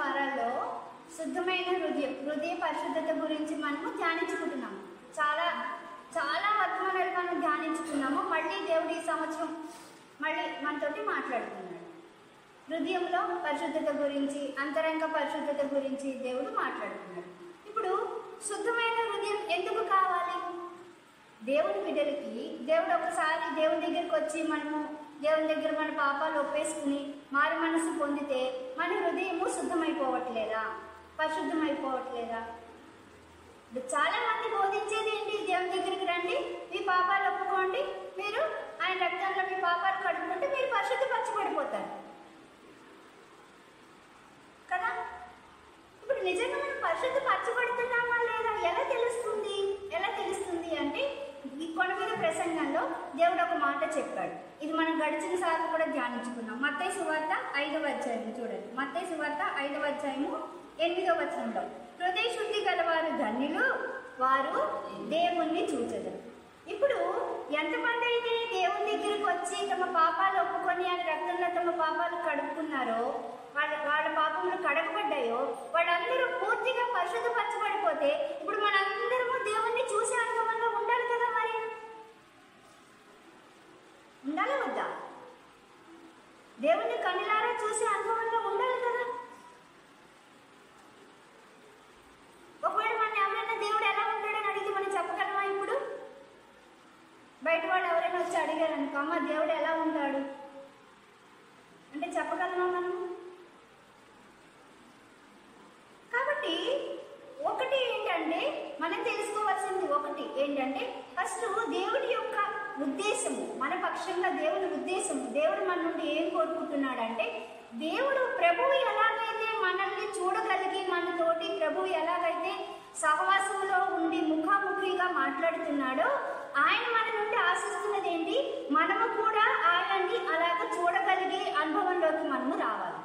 వారాల్లో శుద్ధమైన హృదయ పరిశుద్ధత గురించి మనము ధ్యానించుకుంటున్నాము. చాలా చాలా వర్తమానాలు మనం ధ్యానించుకున్నాము. మళ్ళీ దేవుడు ఈ సంవత్సరం మళ్ళీ మనతోటి మాట్లాడుతున్నాడు. హృదయంలో పరిశుద్ధత గురించి, అంతరంగ పరిశుద్ధత గురించి దేవుడు మాట్లాడుతున్నాడు. ఇప్పుడు శుద్ధమైన హృదయం ఎందుకు కావాలి? దేవుని బిడ్డలకి దేవుడు ఒకసారి దేవుని దగ్గరికి వచ్చి మనము దేవుని దగ్గర మన పాపాలు ఒప్పేసుకుని మారు మనసు పొందితే మన హృదయము శుద్ధమైపోవట్లేదా, పరిశుద్ధమైపోవట్లేదా? చాలా మంది బోధించేది ఏంటి? దేవుని దగ్గరికి రండి, మీ పాపాలు ఒప్పుకోండి, మీరు ఆయన రక్తంలో మీ పాపాలు కడుక్కుంటే మీరు పరిశుద్ధపరచబడిపోతారు కదా. ఇప్పుడు నిజంగా మనం పరిశుద్ధపరచబడుతున్నామా లేదా ఎలా తెలుస్తుంది? ఎలా తెలుస్తుంది అంటే ఈ కొండ మీద ప్రసంగంలో దేవుడు ఒక మాట చెప్పాడు. ఇది మనం గడిచిన సార్లు కూడా ధ్యానించుకున్నాం. మత్తయి సువార్త 5వ అధ్యాయం చూడండి. మత్తయి సువార్త 5వ అధ్యాయము 8వ వచనంలో, హృదయ శుద్ధి గలవారు ధన్యులు, వారు దేవుణ్ణి చూచెదరు. ఇప్పుడు ఎంతమంది అయితే దేవుని దగ్గరికి వచ్చి తమ పాపాలు ఒప్పుకొని ఆయన రక్తంలో తమ పాపాలు కడుక్కున్నారో, వాళ్ళ పాపములు కడగబడ్డాయో, వాళ్ళందరూ పూర్తిగా పరిశుద్ధపరచబడిపోతే ఇప్పుడు మనందరము దేవుణ్ణి చూసే అనుభవంలో ఉండాలి కదా. మరి ఉండాలి వద్దా? దేవుణ్ణి కన్నులారా చూసే అనుభవంలో ఉండాలి కదా. ఒకవేళ మన ఎవరైనా దేవుడు ఎలా ఉంటాడని అడిగితే మనం చెప్పగలమా? ఇప్పుడు బయట వాళ్ళు ఎవరైనా వచ్చి అడిగారు అనుకో, అమ్మ దేవుడు ఎలా ఉంటాడు అంటే చెప్పగలమా మనం? కాబట్టి ఒకటి ఏంటంటే మనం తెలుసుకోవాల్సింది ఒకటి ఏంటంటే ఫస్ట్ దేవుడి యొక్క ఉద్దేశము, మన పక్షంగా దేవుని ఉద్దేశము, దేవుడు మన నుండి ఏం కోరుకుంటున్నాడంటే, దేవుడు ప్రభువు ఎలాగైతే మనల్ని చూడగలిగి మనతోటి ప్రభువు ఎలాగైతే సహవాసంలో ఉండి ముఖాముఖిగా మాట్లాడుతున్నాడో ఆయన మన నుండి ఆశిస్తున్నది ఏంటి? మనము కూడా ఆయన్ని అలాగ చూడగలిగే అనుభవంలోకి మనము రావాలి.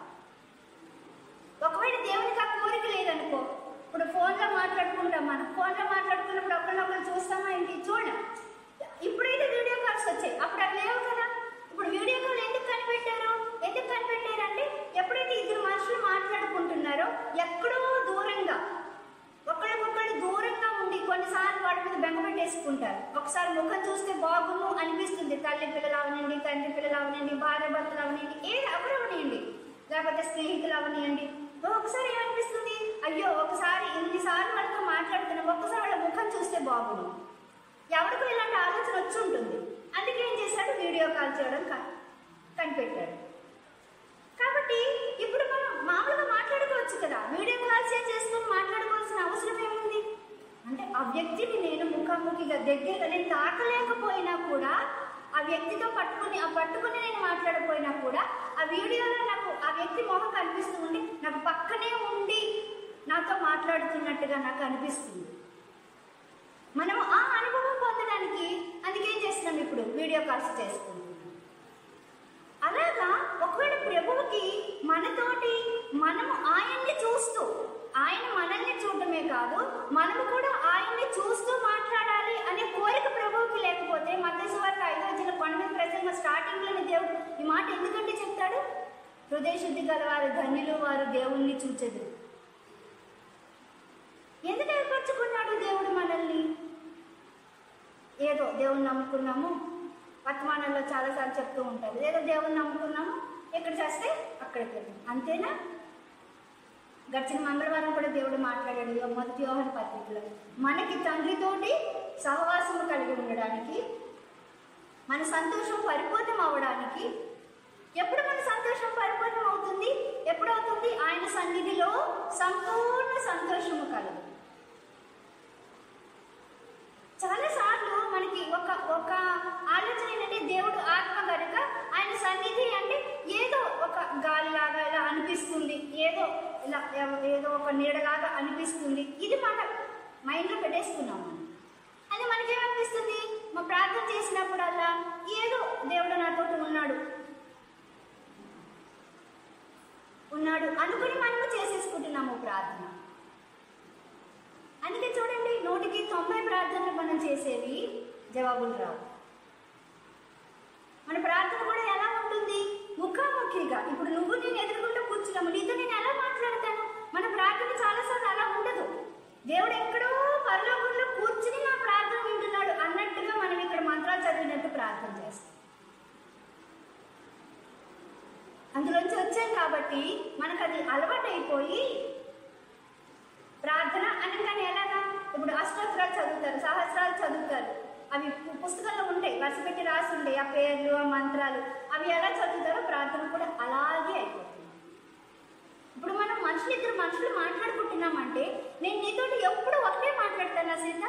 ఒకవేళ దేవునికి ఆ కోరిక లేదనుకో, ఇప్పుడు ఫోన్లో మాట్లాడుకుంటాం, మనం ఫోన్లో మాట్లాడుకున్నప్పుడు ఒకరినొకరు చూస్తామా ఏంటి? చూడం. ఇప్పుడైతే వీడియో కాల్స్ వచ్చాయి, అప్పుడు అవి లేవు కదా. ఇప్పుడు వీడియో కాల్ ఎందుకు కనిపెట్టారు? ఎందుకు కనిపెట్టారంటే ఎప్పుడైతే ఇద్దరు మనుషులు మాట్లాడుకుంటున్నారో ఎక్కడో దూరంగా ఒకళ్ళకొకళ్ళు దూరంగా ఉండి కొన్నిసార్లు వాడి మీద బెంగ పెట్టేసుకుంటారు. ఒకసారి ముఖం చూస్తే బాగుండు అనిపిస్తుంది. తల్లి పిల్లలు అవనండి, తండ్రి పిల్లలు అవనండి, భార్య భర్తలు అవనండి, ఎవరు అవనియండి, లేకపోతే స్నేహితులు అవనియండి. ఒకసారి ఏమనిపిస్తుంది? అయ్యో ఒకసారి ఇన్నిసార్లు వాళ్ళతో మాట్లాడుతున్నాం, ఒక్కసారి వాళ్ళ ముఖం చూస్తే బాగుండు. ఎవరికో ఇలాంటి ఆలోచన వచ్చి ఉంటుంది. అందుకే ఏం చేశాడు? వీడియో కాల్ చేయడం కనిపెట్టాడు. కాబట్టి ఇప్పుడు మనం మామూలుగా మాట్లాడుకోవచ్చు కదా. వీడియో కాల్స్ చేసుకుని మాట్లాడుకోవాల్సిన అవసరం ఏముంది అంటే, ఆ వ్యక్తిని నేను ముఖాముఖిగా దగ్గరగా నేను తాకలేకపోయినా కూడా, ఆ వ్యక్తితో పట్టుకుని నేను మాట్లాడకపోయినా కూడా ఆ వీడియోలో నాకు ఆ వ్యక్తి మొహం కనిపిస్తూ ఉండి నాకు పక్కనే ఉండి నాతో మాట్లాడుతున్నట్టుగా నాకు అనిపిస్తుంది. మనం ఆ అనుభవం పొందడానికి అందుకేం చేస్తున్నాం? ఇప్పుడు వీడియో కాల్స్ చేసుకుంటున్నాం. అలాగా ఒకవేళ ప్రభువుకి మనతోటి మనము ఆయన్ని చూస్తూ, ఆయన మనల్ని చూడటమే కాదు మనము కూడా ఆయన్ని చూస్తూ మాట్లాడాలి అనే కోరిక ప్రభువుకి లేకపోతే, మత్తయి సువార్త 5వ అధ్యాయం కొండ మీద ప్రసంగం స్టార్టింగ్లోనే దేవుడు ఈ మాట ఎందుకంటే చెప్తాడు? హృదయ శుద్ధి గలవారు ధన్యులు, వారు దేవుణ్ణి చూచెదరు. ఎందుకు ఏర్పరచుకున్నాడు దేవుడు మనల్ని? ఏదో దేవుణ్ణి నమ్ముకున్నాము, వర్తమానంలో చాలాసార్లు చెప్తూ ఉంటారు, ఏదో దేవుణ్ణి నమ్ముకున్నాము, ఎక్కడ చేస్తే అక్కడికి వెళ్ళాము, అంతేనా? గడిచిన మంగళవారం కూడా దేవుడు మాట్లాడాడు 1 యోహాను పత్రికలో, మనకి తండ్రితోటి సహవాసము కలిగి ఉండడానికి, మన సంతోషం పరిపూర్ణం అవ్వడానికి. ఎప్పుడు మన సంతోషం పరిపూర్ణం అవుతుంది? ఎప్పుడవుతుంది? ఆయన సన్నిధిలో సంపూర్ణ సంతోషము కలదు. చాలాసార్లు మనకి ఒక ఆలోచన ఏంటంటే, దేవుడు ఆత్మ కనుక ఆయన సన్నిధి అంటే ఏదో ఒక గాలిలాగా ఇలా అనిపిస్తుంది, ఏదో ఒక నీడలాగా అనిపిస్తుంది. ఇది మన మైండ్లో పెట్టేసుకున్నాము. అది మనకేమనిపిస్తుంది? మా ప్రార్థన చేసినప్పుడల్లా ఏదో దేవుడు నాతో ఉన్నాడు అనుకుని మనము చేసేసుకుంటున్నాము ప్రార్థన. అందుకే చూడండి, 190 ప్రార్థనలు మనం చేసేవి జవాబులు రావు. మన ప్రార్థన కూడా ఎలా ఉంటుంది? ముఖాముఖిగా. ఇప్పుడు నువ్వు నేను ఎదుర్కొంటూ కూర్చున్నాము, నీతో నేను ఎలా మాట్లాడతాను? అయిపోయి ప్రార్థన అనగానే ఎలాగా, ఇప్పుడు అష్టోత్తరాలు చదువుతారు, సహస్రాలు చదువుతారు, అవి పుస్తకంలో ఉంటాయి, వరుస పెట్టి రాసి ఉంటాయి, ఆ పేర్లు ఆ మంత్రాలు, అవి ఎలా చదువుతారో ప్రార్థన కూడా అలాగే అయిపోతుంది. ఇప్పుడు మనం ఇద్దరు మనుషులు మాట్లాడుకుంటున్నామంటే నేను నీతోటి ఎప్పుడు ఒకటే మాట్లాడతాను సీత.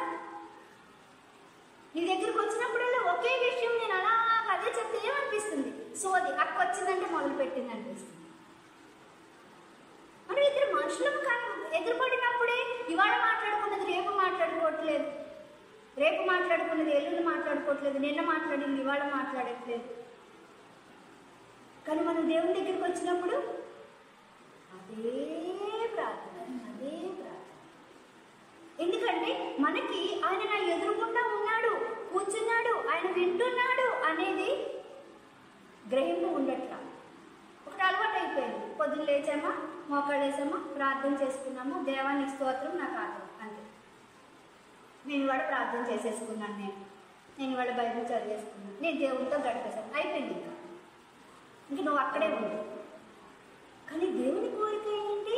నీ దగ్గరికి వచ్చినప్పుడల్లా ఒకే విషయం నేను అలా అదే చెప్తే ఏమనిపిస్తుంది, సోది అక్క వచ్చిందంటే మొదలు పెట్టింది అనిపిస్తుంది. మనం ఇద్దరు మనుషులకు కానీ ఎదురుపడినప్పుడే ఇవాళ మాట్లాడుకున్నది రేపు మాట్లాడుకోవట్లేదు, రేపు మాట్లాడుకున్నది ఎల్లుండి మాట్లాడుకోవట్లేదు, నిన్న మాట్లాడింది ఇవాళ మాట్లాడట్లేదు. కానీ మనం దేవుని దగ్గరికి వచ్చినప్పుడు అదే ప్రార్థన, అదే ప్రార్థన. ఎందుకంటే మనకి ఆయన నా ఎదురుకుండా ఉన్నాడు, కూర్చున్నాడు, ఆయన వింటున్నాడు అనేది గ్రహింపు ఉండట్లా. ఒకటి అలవాటు అయిపోయింది, పొద్దున్న లేచామా, మోకాళ్ళు వేసామా, ప్రార్థన చేసుకున్నాము, దేవానికి స్తోత్రం, నాకు ఆత్మ, అంతే. నేను ఇవాళ ప్రార్థన చేసేసుకున్నాను, నేను ఇవాళ బైబిల్ చదివేసుకున్నాను, నేను దేవునితో గడిపేశాను, అయిపోయింది. ఇంక నువ్వు అక్కడే ఉంది. కానీ దేవుని కోరిక ఏంటి?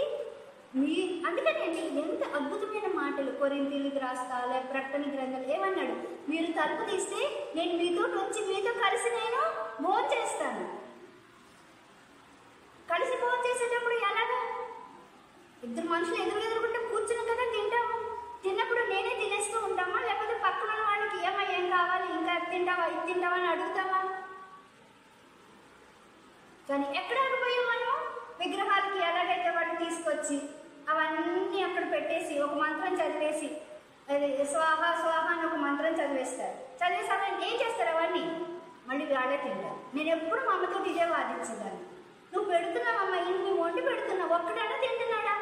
అందుకని అండి ఎంత అద్భుతమైన మాటలు కొరింథీయులకు రాస్తాలే ప్రకటన గ్రంథాలు ఏమన్నాడు, మీరు తలుపు తీస్తే నేను మీతో వచ్చి మీతో కలిసి నేను భోజనం చేస్తాను. కలిసి భోజనం చేసేటప్పుడు ఎలాగా? ఇద్దరు మనుషులు ఎదురుకుంటే కూర్చుని కదా తింటాము. తిన్నప్పుడు నేనే తినేస్తూ ఉంటామా, లేకపోతే పక్కన వాళ్ళకి ఏం కావాలి, ఇంకా తింటావా, ఇది తింటావా అని అడుగుతామా? కానీ ఎక్కడ ఆగిపోయాం మనం? విగ్రహాలకి ఎలాగైతే వాటిని తీసుకొచ్చి అవన్నీ అక్కడ పెట్టేసి ఒక మంత్రం చదివేసి, అది స్వాహ స్వాహ అని ఒక మంత్రం చదివేస్తారు. చదివేసి అవన్నీ ఏం చేస్తారు? అవన్నీ మళ్ళీ వాళ్ళే తింటారు. నేను ఎప్పుడు మా అమ్మతో ఇదే వాదించేదాన్ని, నువ్వు పెడుతున్నావమ్మ, ఇన్ని వండి పెడుతున్నావు, ఒక్కడైనా తింటున్నాడా?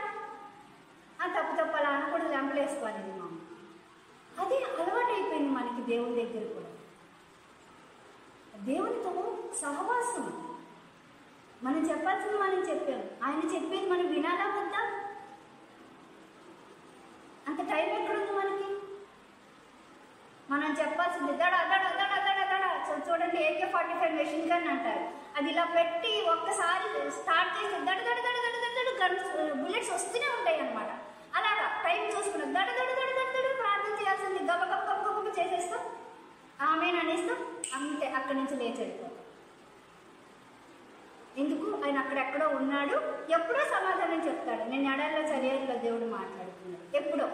ఆ తప్పు అలా అనకూడదు, లెంపలేసుకోవాలి మా అమ్మ. అదే అలవాటు అయిపోయింది మనకి దేవుని దగ్గర కూడా. దేవునితో సహవాసం, మనం చెప్పాల్సింది మనం చెప్పాం, ఆయన చెప్పేది మనం వినాలా వద్దా? అంత టైం ఎక్కడుంది మనకి? మనం చెప్పాల్సింది దడ దడ దడ దడ దడ. చూడండి, AK-45 మెషిన్ గన్ అంటారు, అది ఇలా పెట్టి ఒక్కసారి స్టార్ట్ చేసి దడ దడ దడ దడ దడ గన్స్ బుల్లెట్స్ వస్తూనే ఉంటాయి అన్నమాట. అలాగా టైం చూసుకున్నాం, దడ దడ దడ దడ దడ ప్రార్థన చేయాల్సింది, గబ గబ గబ గబ చేసేస్తాం, ఆమెను అనేస్తాం, అంతే, అక్కడి నుంచి లేచెళ్ళిపోతాం. ఎందుకు? ఆయన అక్కడెక్కడో ఉన్నాడు, ఎప్పుడో సమాధానం చెప్తాడు. నేను ఎడారిలో చర్యలో దేవుడు మాట్లాడుతున్నాడు, ఎప్పుడో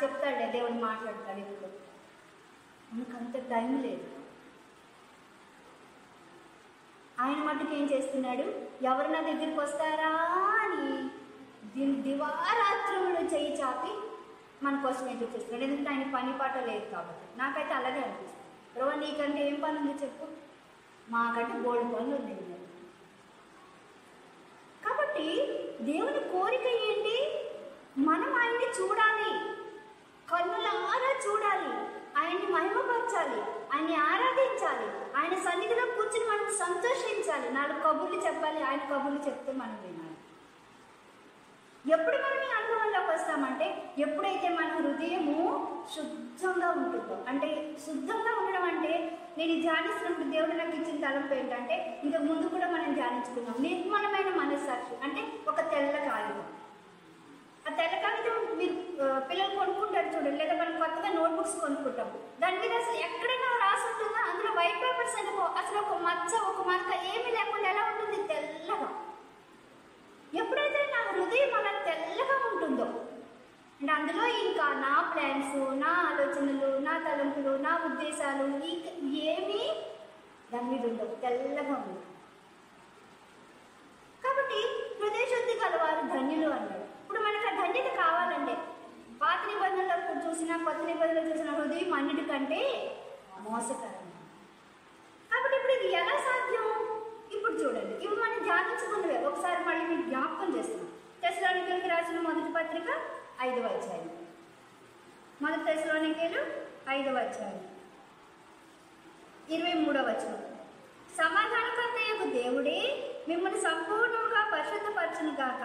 చెప్తాడే దేవుడు మాట్లాడతాడు, ఎప్పుడో. మనకు అంత టైం లేదు. ఆయన మట్టుకు ఏం చేస్తున్నాడు, ఎవరు నా దగ్గరికి వస్తారా అని దివారాత్రులు చేయి చాపి మన కోసం ఎదురు చూస్తున్నాడు. ఎందుకంటే ఆయన పని పాట లేదు కాబట్టి. నాకైతే అలాగే అనిపిస్తుంది, ప్రభు నీకంటే ఏం పని ఉంది చెప్పు, మాకంటే బోల్డ్ పనులు ఉన్నాయి. కాబట్టి దేవుని కోరిక ఏంటి? మనం ఆయన్ని చూడాలి, కన్నులారా చూడాలి, ఆయన్ని మహిమపరచాలి, ఆయన్ని ఆరాధించాలి, ఆయన సన్నిధిలో కూర్చుని మనం సంతోషించాలి, 4 కబుర్లు చెప్పాలి, ఆయన కబుర్లు చెప్తే మనం వినాలి. ఎప్పుడు మనం ఈ అనుభవంలోకి వస్తామంటే ఎప్పుడైతే మన హృదయము శుద్ధంగా ఉంటుందో. అంటే శుద్ధంగా ఉండడం అంటే నేను ధ్యానిస్తున్నప్పుడు దేవుడు నాకు ఇచ్చిన తలంపు ఏంటంటే, ఇంతకు ముందు కూడా మనం ధ్యానించుకున్నాం, నిర్మలమైన మనస్సాక్షి. అంటే ఒక తెల్ల కాగితం, ఆ తెల్ల కాగితం మీరు పిల్లలు కొనుక్కుంటారు చూడండి, లేదా మనం కొత్తగా నోట్బుక్స్ కొనుక్కుంటాం, దాని మీద అసలు ఎక్కడైనా రాసి ఉంటుందా? అందులో వైట్ పేపర్స్ అనుకో, అసలు ఒక మచ్చ ఒక మరక ఏమీ లేకుండా ఎలా ఉంటుంది? తెల్లగా. ఎప్పుడైతే నా హృదయం అలా తెల్లగా ఉంటుందో, అంటే అందులో ఇంకా నా ప్లాన్స్, నా ఆలోచనలు, నా తలంపులు, నా ఉద్దేశాలు ఏమీ దాని మీద ఉండవు, తెల్లగా ఉంది. కాబట్టి హృదయ శుద్ధి కలవారు ధన్యులు అన్నాడు. ఇప్పుడు మనకు ఆ ధన్యత కావాలంటే పాత నిబంధనలు చూసినా కొత్త నిబంధనలు చూసిన హృదయం అన్నిటికంటే మోసకరం. కాబట్టి ఇప్పుడు ఇది ఎలా సాధ్యం? ఇప్పుడు చూడండి, ఇవి మనం ధ్యానించుకున్నవే, ఒకసారి మళ్ళీ మీకు జ్ఞాపకం చేస్తున్నాం. తెస్సలోనికీయులకు రాసిన మొదటి పత్రిక 5వ అధ్యాయం, మొదటి తెస్సలోనికీయులు 5వ అధ్యాయం 23వ వచనం. సమాధానకర్తయగు దేవుడే మిమ్మల్ని సంపూర్ణంగా పరిశుద్ధపరచును గాక,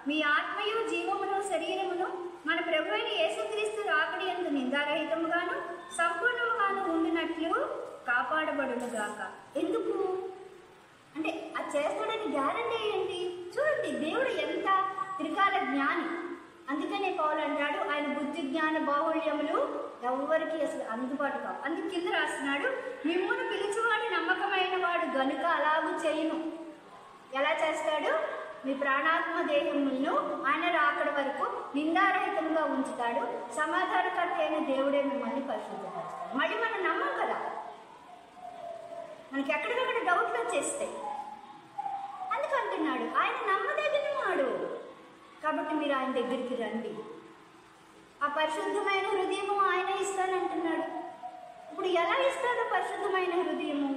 మీ ఆత్మయు జీవమును శరీరమును మన ప్రభువైన యేసుక్రీస్తు రాకడి యందు నిందారహితముగాను సంపూర్ణముగాను ఉండినట్లు కాపాడబడును గాక. ఎందుకు అంటే అది చేస్తాడని గ్యారంటీ ఏంటి? చూడండి దేవుడు ఎంత త్రికాల జ్ఞాని. అందుకనే పౌలు అంటాడు ఆయన బుద్ధి జ్ఞాన బాహుళ్యములు ఎవరికి అసలు అందుబాటు కావు. అందుకు కింద రాస్తున్నాడు, మిమ్మును పిలిచివాడు నమ్మకమైన వాడు గనుక అలాగూ చేయును. ఎలా చేస్తాడు? మీ ప్రాణాత్మ దేహములను ఆయన రాకడ వరకు నిందారహితంగా ఉంచుతాడు. సమాధానకర్త అయిన దేవుడే మిమ్మల్ని పరిశుద్ధపరుస్తాడు. మళ్ళీ మనం నమ్మం కదా, మనకి ఎక్కడికక్కడ డౌట్లు వచ్చేస్తాయి. అందుకంటున్నాడు ఆయన నమ్మదగిన వాడు కాబట్టి మీరు ఆయన దగ్గరికి రండి. ఆ పరిశుద్ధమైన హృదయము ఆయన ఇస్తానంటున్నాడు. ఇప్పుడు ఎలా ఇస్తాడు పరిశుద్ధమైన హృదయము?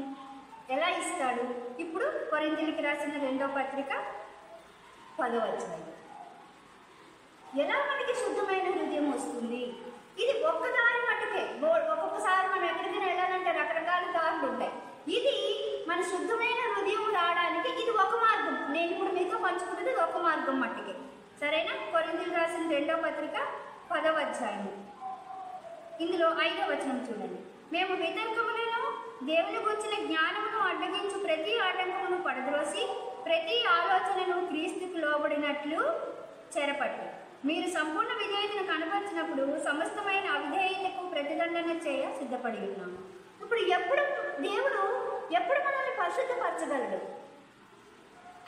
ఎలా ఇస్తాడు? ఇప్పుడు కొరింథీయులకు రాసిన 2వ పత్రిక 10వ అధ్యాయం. ఎలా మనకి శుద్ధమైన హృదయం వస్తుంది? ఇది ఒక్కదారి మట్టుకే. ఒక్కొక్కసారి మనం ఎక్కడికైనా వెళ్ళాలంటే రకరకాల దారులు ఉంటాయి. ఇది మన శుద్ధమైన హృదయం రావడానికి ఇది ఒక మార్గం. నేను ఇప్పుడు మీతో పంచుకున్నది ఒక మార్గం మట్టుకే, సరేనా? కొరింథీయులకు రాసిన 2వ పత్రిక 10వ అధ్యాయం. ఇందులో 5వ వచనం చూడండి. మేము వితర్కములను దేవునికి వచ్చిన జ్ఞానమును అడ్డగించు ప్రతి ఆటంకమును పడద్రోసి ప్రతి ఆలోచనను క్రీస్తుకు లోబడినట్లు చెరపట్టి మీరు సంపూర్ణ విధేయతను కనపరిచినప్పుడు సమస్తమైన అవిధేయతకు ప్రతిదండన చేయ సిద్ధపడి ఉన్నాము. ఇప్పుడు దేవుడు ఎప్పుడు మనల్ని పరిశుద్ధపరచగలడు?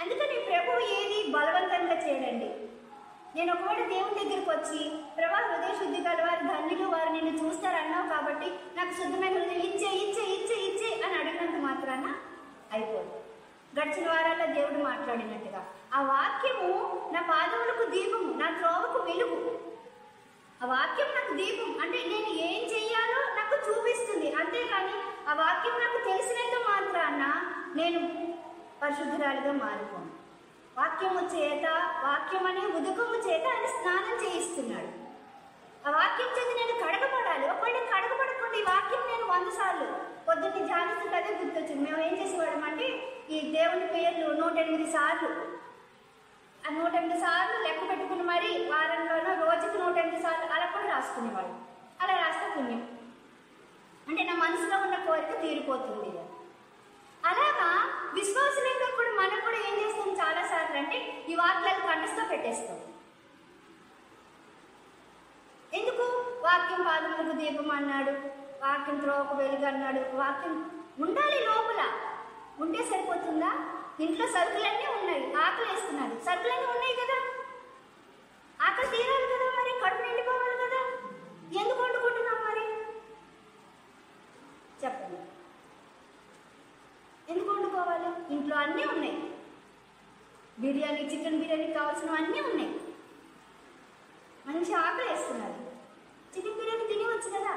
అందుకని ప్రభువు ఏది బలవంతంగా చేయడండి. నేను ఒకవేళ దేవుని దగ్గరికి వచ్చి ప్రభా హృదయ శుద్ధి గలవారు ధన్యులు, వారు నిన్ను చూస్తారన్నావు కాబట్టి నాకు శుద్ధమైన హృదయం ఇచ్చే ఇచ్చే ఇచ్చే ఇచ్చే అని అడిగినంత మాత్రాన అయిపోదు. గడిచిన వారాల్లో దేవుడు మాట్లాడినట్టుగా ఆ వాక్యము నా పాదములకు దీపము, నా త్రోవకు వెలుగు. ఆ వాక్యం నాకు దీపం అంటే నేను ఏం చెయ్యాలో నాకు చూపిస్తుంది. అంతేగాని ఆ వాక్యం నాకు తెలిసినంత మాత్రాన నేను పరిశుద్ధురాలుగా మారిపోను. వాక్యము చేత, వాక్యం అనే ఉదకము చేత ఆయన స్నానం చేయిస్తున్నాడు. ఆ వాక్యం చేత నేను కడగబడాలి. ఒకవేళ కడగబడకుండా ఈ వాక్యం నేను 100 సార్లు పొద్దున్నే ధ్యానిస్తుంటే అదే గుర్తొచ్చింది. మేము ఏం చేసేవాళ్ళం అంటే ఈ దేవుని పేర్లు 108 సార్లు, ఆ 108 సార్లు లెక్క పెట్టుకుని మరి వారంలోనూ రోజుకి 108 సార్లు అలా కూడా రాసుకునేవాళ్ళు. అలా రాస్తే పుణ్యం అంటే నా మనసులో ఉన్న కోరిక తీరిపోతుంది. అలాగా విశ్వాసులంగా కూడా మనం కూడా ఏం చేస్తాం చాలా సార్లు అంటే ఈ వాక్యాలు కంఠస్థ పెట్టేస్తాం. ఎందుకు? వాక్యం పాదములకు దీపం అన్నాడు, వాక్యం త్రోవకు వెలుగు అన్నాడు. వాక్యం ఉండాలి లోపల. ఉంటే సరిపోతుందా? ఇంట్లో సరుకులన్నీ ఉన్నాయి, ఆకలి వేస్తున్నారు, సరుకులన్నీ ఉన్నాయి కదా, ఆకలి తీరాలి కదా, మరి కడుపు నిండిపోవాలి కదా, ఎందుకు వండుకుంటున్నాం మరి? చెప్పండి, ఎందుకు వండుకోవాలి? ఇంట్లో అన్నీ ఉన్నాయి, బిర్యానీ, చికెన్ బిర్యానీ కావాల్సినవి అన్నీ ఉన్నాయి, మంచి ఆకలి వేస్తున్నారు, చికెన్ బిర్యానీ తినవచ్చు కదా,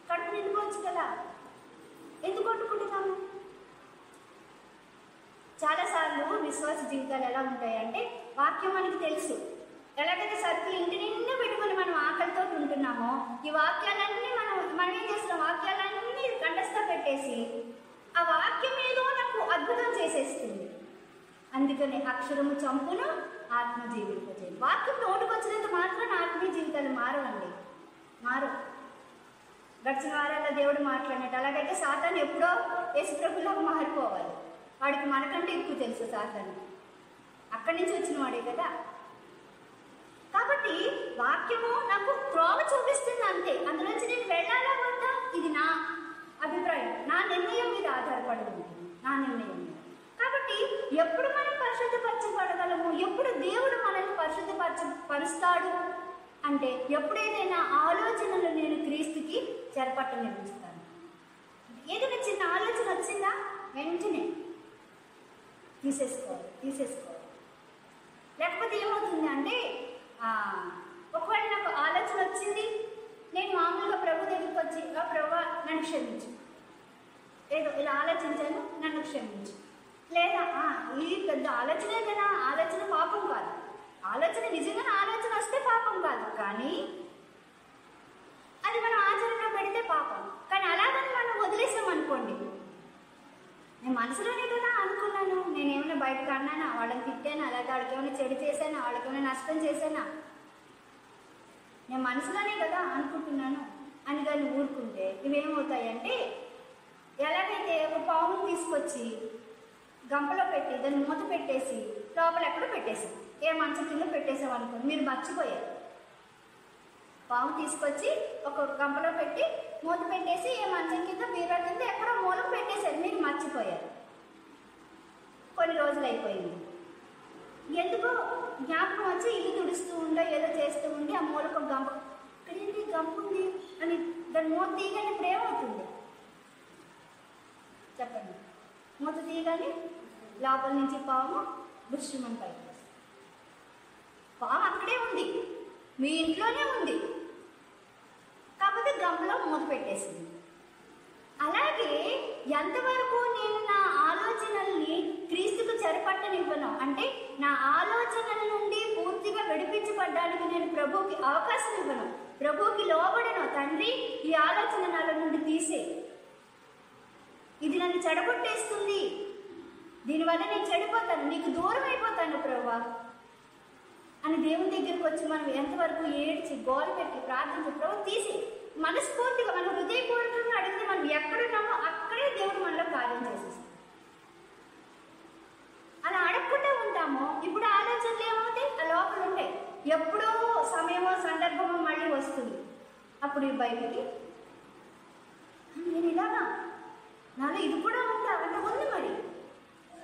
కడుపు నిండుకోవచ్చు కదా, ఎందుకు వండుకుంటున్నాము? చాలాసార్లు విశ్వాస జీవితాలు ఎలా ఉంటాయంటే వాక్యం మనకి తెలుసు. ఎలాగైతే సరుకులు ఇంటి నిండా పెట్టుకొని మనం ఆకలితో ఉంటున్నామో ఈ వాక్యాలన్నీ మనం ఏం చేస్తున్నాం? వాక్యాలన్నీ కంఠస్థ పెట్టేసి ఆ వాక్యం ఏదో నాకు అద్భుతం చేసేస్తుంది. అందుకని అక్షరము చంపును, ఆత్మ జీవింపజేయదు. వాక్యం నోటుకు వచ్చినంత మాత్రం ఆత్మీయ జీవితాలు మారవండి, మారు. గడిచిన వారాల్లో దేవుడు మాట్లాడినట్టు అలాగైతే సాతాను ఎప్పుడో యేసుప్రభులాగా మారిపోవాలి. వాడికి మనకంటే ఎక్కువ తెలుసు సాతాను, అక్కడి నుంచి వచ్చిన వాడే కదా. కాబట్టి వాక్యము నాకు త్రోవ చూపిస్తుంది అంతే, అందులోంచి నేను వెళ్ళాలా వద్దా ఇది నా అభిప్రాయం, నా నిర్ణయం మీద ఆధారపడి ఉంటుంది, నా నిర్ణయం మీద. కాబట్టి ఎప్పుడు మనం పరిశుద్ధపరచబడగలము, ఎప్పుడు దేవుడు మనల్ని పరిశుద్ధపరుస్తాడు అంటే ఎప్పుడేదైనా ఆలోచనలు నేను క్రీస్తుకి చెరపట్ట నిర్మిస్తాను. ఏదైనా చిన్న ఆలోచన వచ్చిందా వెంటనే తీసేసుకోవాలి. లేకపోతే ఏమవుతుంది అంటే ఒకవేళ నాకు ఆలోచన వచ్చింది, నేను మామూలుగా ప్రభు దగ్గరికి వచ్చి ప్రభు నన్ను క్షమించు, ఏదో ఇలా ఆలోచించాను నన్ను క్షమించు, లేదా ఇది పెద్ద ఆలోచనే కదా, ఆలోచన పాపం కాదు, ఆలోచన నిజంగా ఆలోచన వస్తే పాపం కాదు, కానీ అది మనం ఆచరణలో పెడితే పాపం. కానీ అలాగని మనం వదిలేసామనుకోండి, నేను మనసులోనే కదా అనుకున్నాను, నేనేమైనా బయటకు అన్నానా, వాళ్ళని తిట్టానా, అలాగే వాళ్ళకి ఏమైనా చెడు చేశానా, వాళ్ళకి ఏమైనా నష్టం చేశానా, నేను మనసులోనే కదా అనుకుంటున్నాను అని కానీ ఊరుకుంటే ఇవేమవుతాయంటే ఎలాగైతే ఒక పామును తీసుకొచ్చి గంపలో పెట్టి దాన్ని మూత పెట్టేసి లోపల ఎక్కడో పెట్టేసాం, ఏ మంచం కింద పెట్టేసాం అనుకోండి, మీరు మర్చిపోయారు. పాము తీసుకొచ్చి ఒక గంపలో పెట్టి మూత పెట్టేసి ఏ మంచం కింద బీరా కింద ఎక్కడో మూలకు పెట్టేశారు, మీరు మర్చిపోయారు. కొన్ని రోజులు అయిపోయింది, ఎందుకో జ్ఞాపకం వచ్చి ఇల్లు తుడుస్తూ ఉండే ఏదో చేస్తూ ఉండి ఆ మూలకు గంప, ఇక్కడేంటి గంప ఉంది అని దాన్ని మూత తీయగానే ఇప్పుడు ఏమవుతుంది చెప్పండి? మూత తీయగానే లోపల నుంచి పాము దృశ్యమని పైకి వస్తుంది. పాము అక్కడే ఉంది, మీ ఇంట్లోనే ఉంది, కాకపోతే గంపలో మూత పెట్టేసింది. అలాగే ఎంతవరకు నేను నా ఆలోచనల్ని క్రీస్తుకు చెరపట్టనివ్వను, అంటే నా ఆలోచనల నుండి పూర్తిగా విడిపించబడ్డానికి నేను ప్రభువుకి అవకాశం ఇవ్వను, ప్రభువుకి లోబడను. తండ్రి, ఈ ఆలోచన నాలో నుండి తీసే, ఇది నన్ను చెడగొట్టేస్తుంది, దీనివల్ల నేను చెడిపోతాను, నీకు దూరం అయిపోతాను ప్రభువా అని దేవుని దగ్గరికి వచ్చి మనం ఎంతవరకు ఏడ్చి గోలు పెట్టి ప్రార్థించి ప్రభు తీసి మనస్ఫూర్తిగా మనం హృదయపూర్వకంగా అడిగితే మనం ఎక్కడున్నామో అక్కడే దేవుడు మనలో కార్యం చేసేస్తాం. అలా అడగకుండా ఉంటామో ఇప్పుడు ఆలోచనలు ఏమవుతాయి, ఆ లోపల ఉంటాయి, ఎప్పుడో సమయమో సందర్భమో మళ్ళీ వస్తుంది, అప్పుడు బయటికి నేను ఇలాగా నాలో ఇది కూడా ఉందా అంటే ఉంది మరి.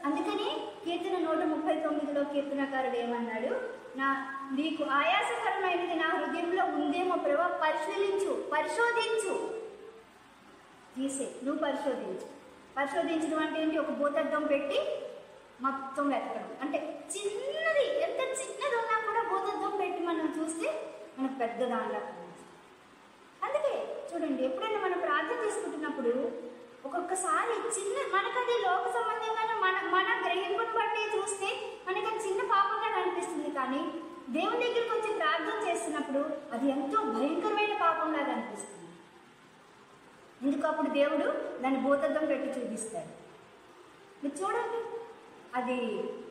అందుకని కీర్తన 139లో కీర్తనకారుడు ఏమన్నాడు, నీకు ఆయాసకరమైనది నా హృదయంలో ఉందేమో ప్రభు, పరిశోధించు తీసే, నువ్వు పరిశోధించడం అంటే ఏంటి? ఒక భూతద్దం పెట్టి మొత్తం వెతకడం అంటే చిన్నది, ఎంత చిన్నది ఉన్నా కూడా భూతద్దం పెట్టి మనం చూస్తే మనకు పెద్ద దానిలా. అందుకే చూడండి, ఎప్పుడైనా మనం ప్రార్థన చేసుకుంటున్నప్పుడు ఒక్కొక్కసారి చిన్న మనకది లోక సంబంధంగానే మన గ్రహింపుని బట్టి చూస్తే మనకి అది చిన్న పాపంగా అనిపిస్తుంది, కానీ దేవుని దగ్గరికి వచ్చి ప్రార్థన చేస్తున్నప్పుడు అది ఎంతో భయంకరమైన పాపంలాగా అనిపిస్తుంది. ఎందుకు? అప్పుడు దేవుడు దాన్ని భూతద్దం పెట్టి చూపిస్తాడు. మీరు చూడండి, అది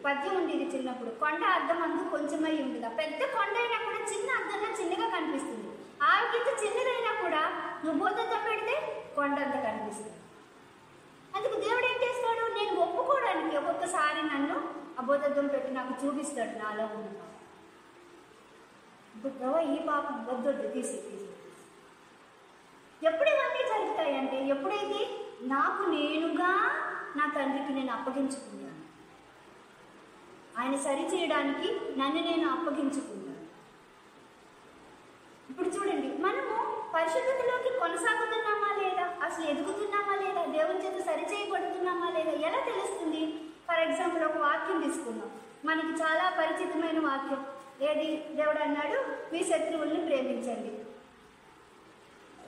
పద్యం ఉంది, ఇది చిన్నప్పుడు, కొండ అద్దం అందు కొంచెమై ఉండగా, పెద్ద కొండ అయినా కూడా చిన్న అద్దంలో చిన్నగా కనిపిస్తుంది. ఆవికింత చిన్నదైనా కూడా నువ్వు భూతద్దం పెడితే కొండ అంత కనిపిస్తుంది. అందుకు దేవుడు ఏం చేస్తాడు, నేను ఒప్పుకోవడానికి ఒక్కొక్కసారి నన్ను అబోధం పెట్టి నాకు చూపిస్తాడు నాలో ఉన్న పాపం. ఇప్పుడు ప్రభు ఈ పాపం వద్దొద్దు తీసి. ఎప్పుడు ఇవన్నీ జరుగుతాయి అంటే ఎప్పుడైతే నాకు నేనుగా నా తండ్రికి నేను అప్పగించుకున్నాను, ఆయన సరి చేయడానికి నన్ను నేను అప్పగించుకున్నాను. ఇప్పుడు చూడండి, మనము పరిశుద్ధతలోకి కొనసాగుతున్నామా లేదా, అసలు ఎదుగుతున్నామా లేదా, దేవుని చేత సరి చేయబడుతున్నామా లేదా ఎలా తెలుస్తుంది? ఫర్ ఎగ్జాంపుల్ ఒక వాక్యం తీసుకుందాం, మనకి చాలా పరిచితమైన వాక్యం. ఏది? దేవుడు అన్నాడు, మీ శత్రువుల్ని ప్రేమించండి.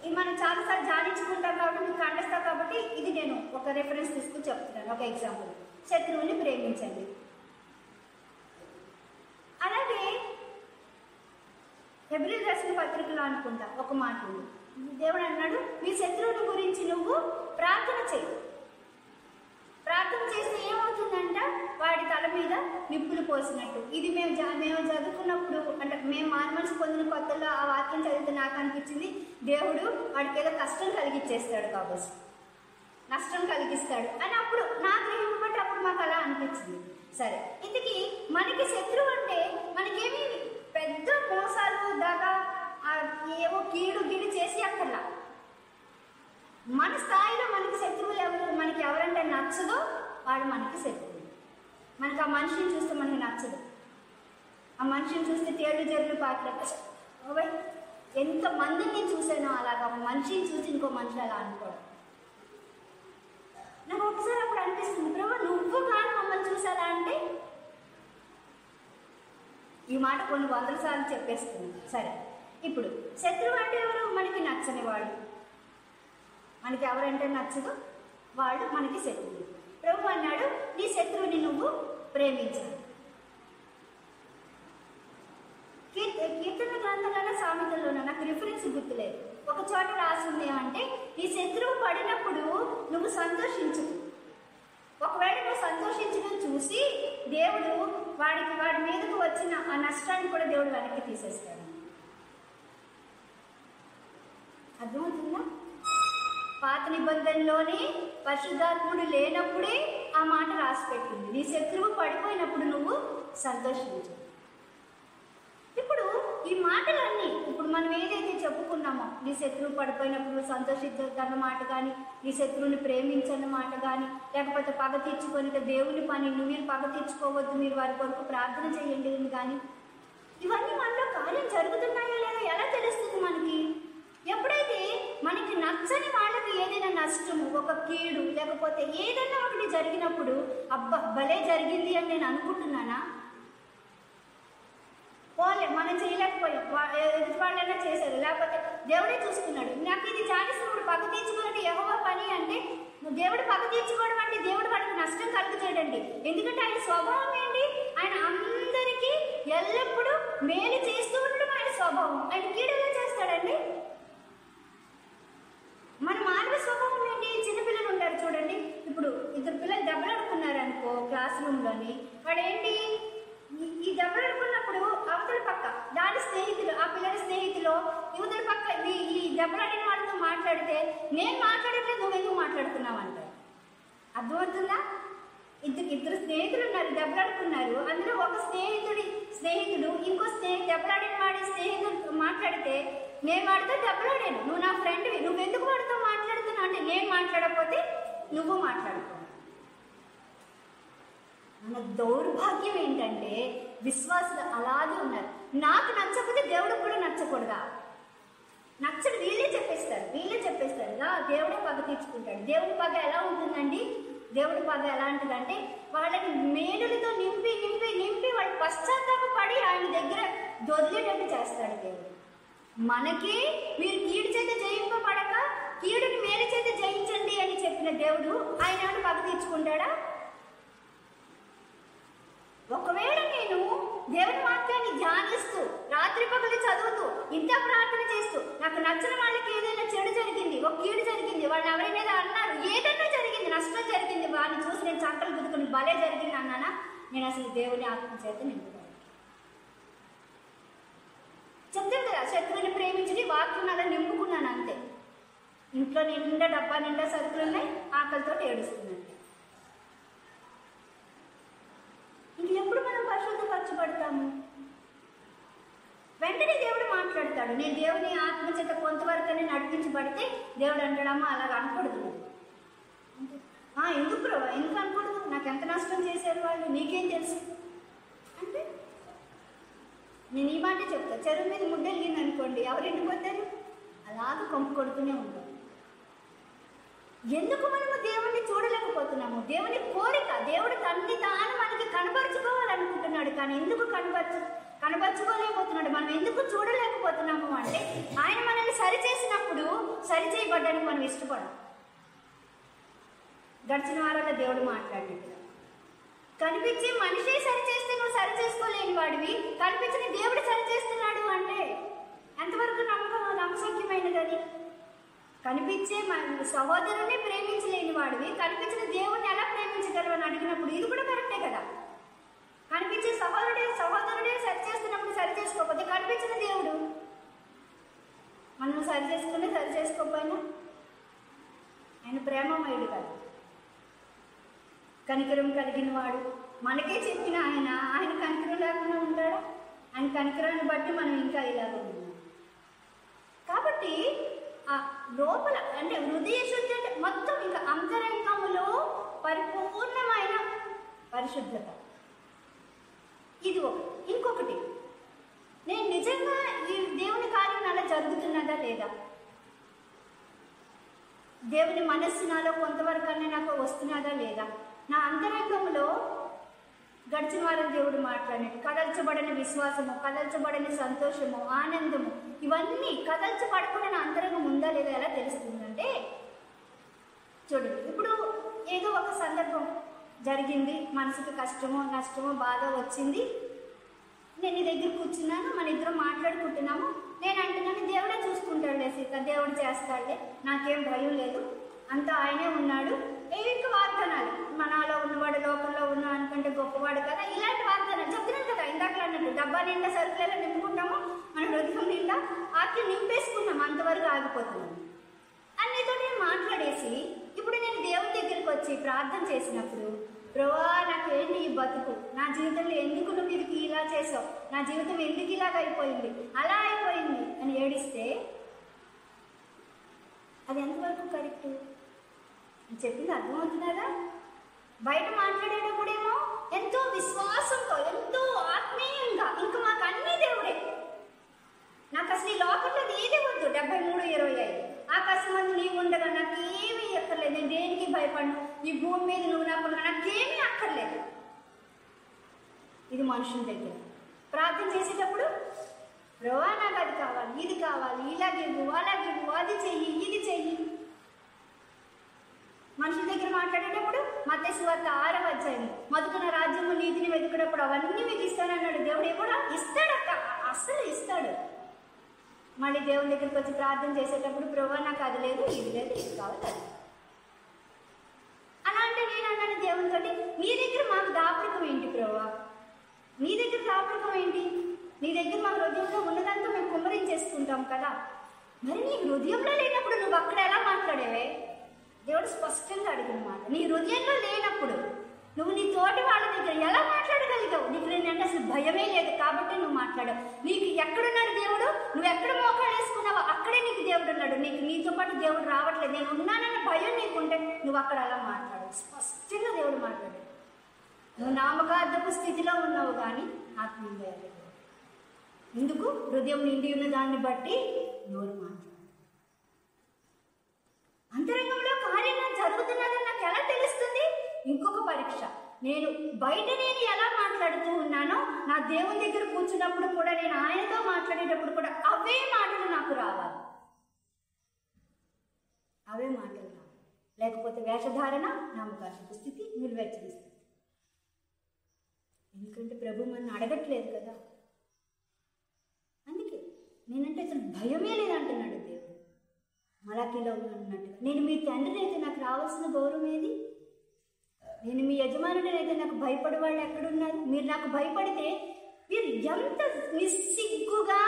ఇది మనం చాలాసార్లు ధ్యానించుకుంటాం కాబట్టి మీకు ఖండిస్తాం కాబట్టి ఇది నేను ఒక రెఫరెన్స్ తీసుకుని చెప్తున్నాను, ఒక ఎగ్జాంపుల్. శత్రువుల్ని ప్రేమించండి. అలాగే హెబ్రీ రాసిన పత్రికలో అనుకుంటా ఒక మాట ఉంది, దేవుడు అన్నాడు, మీ శత్రువుల గురించి నువ్వు ప్రార్థన చేయి. ప్రార్థన చేస్తే ఏమవుతుందంట, వాడి తల మీద నిప్పులు పోసినట్టు. ఇది మేము చదువుకున్నప్పుడు, అంటే మేము మానమనసు పొందిన కొత్తలో ఆ వాక్యం చదివితే నాకు అనిపించింది, దేవుడు వాడికి ఏదో కష్టం కలిగించేస్తాడు కాబట్టి, నష్టం కలిగిస్తాడు అని అప్పుడు నా గ్రహింపు బట్టి అప్పుడు మాకు అలా అనిపించింది. సరే, ఇంతకీ మనకి శత్రువు అంటే మనకేమి పెద్ద మోసాలు దాకా ఏవో కీడు చేసి అక్కర్లా. మన స్థాయిలో మనకి శత్రువులు ఎవరు, మనకి ఎవరంటే నచ్చదో వాడు మనకి శత్రువు. మనకి ఆ మనిషిని చూస్తే మనకి నచ్చదు, ఆ మనిషిని చూస్తే తేళ్ళు జరులు పాటలు. ఎంతమందిని చూసానో అలాగా ఒక మనిషిని చూసి ఇంకో మనిషి అలా అనుకోవడం. నాకు ఒకసారి అప్పుడు అనిపిస్తుంది, ప్రభు నువ్వు కానీ మమ్మల్ని చూసారా అంటే, ఈ మాట కొన్ని 100 సార్లు చెప్పేస్తుంది. సరే, ఇప్పుడు శత్రువు అంటే ఎవరు? మనకి నచ్చని వాడు, మనకి ఎవరంటే నచ్చదు వాడు మనకి శత్రువు. ప్రభు అన్నాడు, నీ శత్రువుని నువ్వు ప్రేమించాలి. కీర్తన గ్రంథంలోనే సామెతల్లోనూ నాకు రిఫరెన్స్ గుర్తులేదు, ఒక చోట రాసింది ఏమంటే, నీ శత్రువు పడినప్పుడు నువ్వు సంతోషించు. ఒకవేళ నువ్వు సంతోషించడం చూసి దేవుడు వాడి మీదకు వచ్చిన ఆ నష్టాన్ని కూడా దేవుడు వెనక్కి తీసేస్తాడు. అర్థమవుతుందా? పాత నిబంధనలోని పరిశుద్ధాత్ముడు లేనప్పుడే ఆ మాట రాసి పెట్టింది. నీ శత్రువు పడిపోయినప్పుడు నువ్వు సంతోషించు. ఇప్పుడు ఈ మాటలన్నీ ఇప్పుడు మనం ఏదైతే చెప్పుకున్నామో, నీ శత్రువు పడిపోయినప్పుడు సంతోషించదన్న మాట కానీ, నీ శత్రువుని ప్రేమించన్న మాట కానీ, లేకపోతే పగ తీర్చుకొని దేవుని పని, మీరు పగ తీర్చుకోవద్దు, మీరు వారి కొరకు ప్రార్థన చేయండి కానీ, ఇవన్నీ మనలో కార్యం జరుగుతున్నాయో లేదో ఎలా తెలుస్తుంది మనకి? ఎప్పుడైతే మనకి నచ్చని వాళ్ళకి ఏదైనా నష్టము, ఒక కీడు, లేకపోతే ఏదైనా ఒకటి జరిగినప్పుడు అబ్బా భలే జరిగింది అని నేను అనుకుంటున్నానా? పోలే మనం చేయలేకపోయాం, ఎదుటి వాళ్ళైనా చేశారు, లేకపోతే దేవుడే చూసుకున్నాడు. నాకు ఇది జానిస్తున్నప్పుడు పగ తీర్చుకోవడం యెహోవా పని అంటే, దేవుడు పగ తీర్చుకోవడం అంటే దేవుడు వాడికి నష్టం కలుగు చేయడండి. ఎందుకంటే ఆయన స్వభావం ఏంటి? ఆయన అందరికీ ఎల్లప్పుడూ మేలు చేస్తూ ఉండడం ఆయన స్వభావం. ఆయన కీడు ఎలా చేస్తాడండి? మన మానవ స్వభావం ఏంటి? చిన్నపిల్లలు ఉంటారు చూడండి, ఇప్పుడు ఇద్దరు పిల్లలు దెబ్బలాడుకున్నారు అనుకో క్లాస్ రూమ్లోని, వాడు ఏంటి ఈ దెబ్బలాడుకున్నప్పుడు అవతల పక్క దాని స్నేహితులు, ఆ పిల్లల స్నేహితులు యువతల పక్క ఈ దెబ్బలాడిన వాళ్ళతో మాట్లాడితే, నేను మాట్లాడట్లేదు నువ్వెందుకు మాట్లాడుతున్నావు అంటారు. అర్థమవుతుందా? ఇద్దరు స్నేహితులు ఉన్నారు, దెబ్బలాడుకున్నారు. అందులో ఒక స్నేహితుడు ఇంకో దెబ్బలాడిన వాడి స్నేహితుడు మాట్లాడితే, నేను వాడితో దెబ్బలాడాను, నువ్వు నా ఫ్రెండ్వి, నువ్వెందుకు వాడితో మాట్లాడుతున్నావు అంటే, నేను మాట్లాడకపోతే నువ్వు మాట్లాడుకో. మన దౌర్భాగ్యం ఏంటంటే విశ్వాసులు అలాగే ఉన్నారు. నాకు నచ్చకపోతే దేవుడికి కూడా నచ్చకూడదా? నచ్చడు, వీళ్ళే చెప్పేస్తారు దేవుడే పగ తీర్చుకుంటాడు. దేవుడి పగ ఎలా ఉంటుందండి? దేవుడి పగ ఎలాంటిదంటే వాళ్ళని మేలులతో నింపి నింపి నింపి వాళ్ళు పశ్చాత్తాపడి ఆయన దగ్గర దొరికేటట్టు చేస్తాడు దేవుడు. మనకి మీరు కీడు చేత జయింపబడక కీడుని మేలు చేత జయించండి అని చెప్పిన దేవుడు ఆయన ఏమైనా పగ తీర్చుకుంటాడా? ఒకవేళ నేను దేవుని వాక్యాన్ని ధ్యానిస్తూ రాత్రి పగలు చదువుతూ ఇంత ప్రార్థన చేస్తూ నాకు నచ్చిన వాళ్ళకి ఏదైనా చెడు జరిగింది, ఒక కీడు జరిగింది, వాళ్ళని ఎవరైనా అన్నారు, ఏదైనా జరిగింది, నష్టం జరిగింది, వాడిని చూసి నేను చంకలు గుద్దుకుని భలే జరిగింది అన్నానా? నేను అసలు దేవుని ఆత్మ చేత నింపుతాను. చెప్తాను కదా, శత్రువుని ప్రేమించి వాక్యం అలా నింపుకున్నాను అంతే. ఇంట్లో నిండా డబ్బా నిండా సరుకులు ఉన్నాయి, ఆకలితో ఏడుస్తున్నాను. ఇంకెప్పుడు మనం పరిశుద్ధపరచబడతాము? వెంటనే దేవుడు మాట్లాడతాడు. నేను దేవుని ఆత్మ చేత కొంతవరకనే నడిపించబడితే దేవుడు అంటాడమ్మా అలాగ అనకూడదు. ఎందుకు ప్రభా, ఎందుకు అనకూడదు? నాకు ఎంత నష్టం చేశారు వాళ్ళు, నీకేం తెలుసు అంటే నేను ఈ మాట చెప్తా. చెరువు మీద ముద్దెలిగింది అనుకోండి, ఎవరు ఎండిపోతారు? అలాగ కొంపు కొడుతూనే ఉంటారు. ఎందుకు మనము దేవుణ్ణి చూడలేకపోతున్నాము? దేవుని కోరిక, దేవుడు తన్ని తాను మనకి కనపరుచుకోవాలనుకుంటున్నాడు, కానీ ఎందుకు కనపరుచుకోలేకపోతున్నాడు? మనం ఎందుకు చూడలేకపోతున్నాము అంటే ఆయన మనల్ని సరిచేసినప్పుడు సరిచేయబడ్డానికి మనం ఇష్టపడం. గడిచిన వారాల దేవుడు మాట్లాడినట్టుగా కనిపించి మనిషే సరిచేస్తే నువ్వు సరిచేసుకోలేని వాడివి, కనిపించిన దేవుడు సరిచేస్తున్నాడు అంటే ఎంతవరకు నమ్మశక్యమైనది? అది కనిపించే సహోదరుని ప్రేమించలేని వాడివి కనిపించిన దేవుణ్ణి ఎలా ప్రేమించగలవు అని అడిగినప్పుడు ఇది కూడా కరెక్టే కదా. కనిపించే సహోదరుడే సరి చేస్తున్నప్పుడు సరి చేసుకోకపోతే కనిపించిన దేవుడు మనం సరి చేసుకుని సరి చేసుకోకపోయినా ఆయన ప్రేమమయుడు కాదు, కనికరం కలిగిన వాడు. మనకే చెప్పిన ఆయన కనికరం లేకుండా ఉంటాడా? ఆయన కనికరాన్ని బట్టి మనం ఇంకా ఇలాగ ఉన్నాం. కాబట్టి ఆ లోపల అంటే హృదయ శుద్ధి అంటే మొత్తం ఇంకా అంతరంగములో పరిపూర్ణమైన పరిశుద్ధత. ఇది ఇంకొకటి, నేను నిజంగా ఈ దేవుని కార్యం అలా జరుగుతున్నదా లేదా? దేవుని మనస్సు నాలో కొంతవరకన్నా నాకు వస్తున్నదా లేదా? నా అంతరంగంలో గడిచిన వారం దేవుడు మాట్లాడినట్టు కదల్చబడని విశ్వాసము, కదల్చబడని సంతోషము, ఆనందము, ఇవన్నీ కదల్చబడకుండా నా అంతరంగం ఉందా లేదా ఎలా తెలుస్తుందంటే, చూడండి, ఇప్పుడు ఏదో ఒక సందర్భం జరిగింది, మనసుకి కష్టమో నష్టమో బాధ వచ్చింది, నేను నీ దగ్గర కూర్చున్నాను, మన ఇద్దరం మాట్లాడుకుంటున్నాము, నేను అంటున్నాను దేవుడే చూసుకుంటాడులే సీత, దేవుడు చేస్తాడులే, నాకేం భయం లేదు, అంతా ఆయనే ఉన్నాడు. ఇంకా వాగ్దానాలు, మనలో ఉన్నవాడు లోకంలో ఉన్న అనుకంటే గొప్పవాడు కదా, ఇలాంటి వాగ్దానాలు చెప్తున్నాను కదా. ఇందాక అన్నట్టు డబ్బా నిండా సరుకులలో నింపుకుంటాము, మన హృదయం నిండా ఆత్మ నింపేసుకున్నాం, అంతవరకు ఆగిపోతున్నాము. అన్నితో నేను మాట్లాడి వదిలేసి ఇప్పుడు నేను దేవుని దగ్గరికి వచ్చి ప్రార్థన చేసినప్పుడు, ప్రభువా నాకేంటి ఈ బతుకు, నా జీవితంలో ఎందుకు నువ్వు ఇది ఇలా చేసావు, నా జీవితం ఎందుకు ఇలాగ అయిపోయింది, అలా అయిపోయింది అని ఏడిస్తే అది ఎంతవరకు కరెక్టు? చెప్పింది అర్థమవుతున్నారా? బయట మాట్లాడేటప్పుడేమో ఎంతో విశ్వాసంతో, ఎంతో ఆత్మీయంగా, ఇంకా మాకు అన్నీ దేవుడే, నాకు అసలు ఈ లోకంలో ఏది వద్దు, 73:25 ఆకాశం మంది నీవు ఉండగా నాకు ఏమీ అక్కర్లేదు, నేను దేనికి భయపడను, ఈ భూమి మీద నువ్వు నాకు నాకేమీ అక్కర్లేదు. ఇది మనుషుల దగ్గర ప్రార్థన చేసేటప్పుడు, ప్రభువా నాకు అది కావాలి, ఇది కావాలి, ఇలాగివ్వు, అలాగివ్వు, అది చెయ్యి, ఇది చెయ్యి. మనుషుల దగ్గర మాట్లాడేటప్పుడు మత్తయి సువార్త 6వ అధ్యాయం, మొదట నా రాజ్యము నీతిని వెతుకున్నప్పుడు అవన్నీ మీకు ఇస్తానన్నాడు దేవుడు. కూడా ఇస్తాడక్క, అస్సలు ఇస్తాడు. మళ్ళీ దేవుని దగ్గరికి వచ్చి ప్రార్థన చేసేటప్పుడు, ప్రభువా నాకు అది లేదు, ఇది లేదు, ఇది కావాలి, అది. అలా అంటే నేను అన్నాను దేవునితో, నీ దగ్గర మాకు దాపరికం ఏంటి ప్రభువా, నీ దగ్గర దాపరికం ఏంటి? నీ దగ్గర మా హృదయంలో ఉన్నదంతా మేము కుమ్మరించేసుకుంటాం కదా, మరి నీ హృదయంలో లేనప్పుడు నువ్వు అక్కడ ఎలా మాట్లాడేవే? దేవుడు స్పష్టంగా అడిగిన మాట, నీ హృదయంలో లేనప్పుడు నువ్వు నీ తోటి వాళ్ళ దగ్గర ఎలా మాట్లాడగలిగావు? నీకు నేనంటే అసలు భయమే లేదు కాబట్టి నువ్వు మాట్లాడావు. నీకు ఎక్కడున్నాడు దేవుడు? నువ్వు ఎక్కడ మోకాలు వేసుకున్నావో అక్కడే నీకు దేవుడు ఉన్నాడు. నీతో పాటు దేవుడు రావట్లేదు, నేను ఉన్నానన్న భయం నీకుంటే నువ్వు అక్కడ అలా మాట్లాడు. స్పష్టంగా దేవుడు మాట్లాడాడు. నువ్వు నామకార్థపు స్థితిలో ఉన్నావు కానీ ఆత్మీయంగా లేదు. ఎందుకు? హృదయం నిండి ఉన్న దాన్ని బట్టి నోరు మాట్లాడు. అంతరంగంలో కార్యం జరుగుతున్నదని నాకు ఎలా తెలుస్తుంది? ఇంకొక పరీక్ష. నేను ఎలా మాట్లాడుతూ ఉన్నానో, నా దేవుని దగ్గర కూర్చున్నప్పుడు కూడా, నేను ఆయనతో మాట్లాడేటప్పుడు కూడా అవే మాటలు నాకు రావాలి, అవే మాటలు రావాలి. లేకపోతే వేషధారణ, నామకార్థపు స్థితి, నిలువెచ్చని స్థితి. ఎందుకంటే ప్రభు మనల్ని అడగట్లేదు కదా. అందుకే నేనంటే అసలు భయమే లేదంటున్నాడు దేవుడు. మలాకీలో అన్నట్టుగా, నేను మీ తండ్రిని అయితే నాకు రావాల్సిన గౌరవం ఏది? నేను మీ యజమానుడిని అయితే నాకు భయపడే వాళ్ళు ఎక్కడున్నారు? మీరు నాకు భయపడితే మీరు ఎంత నిస్సిగ్గుగా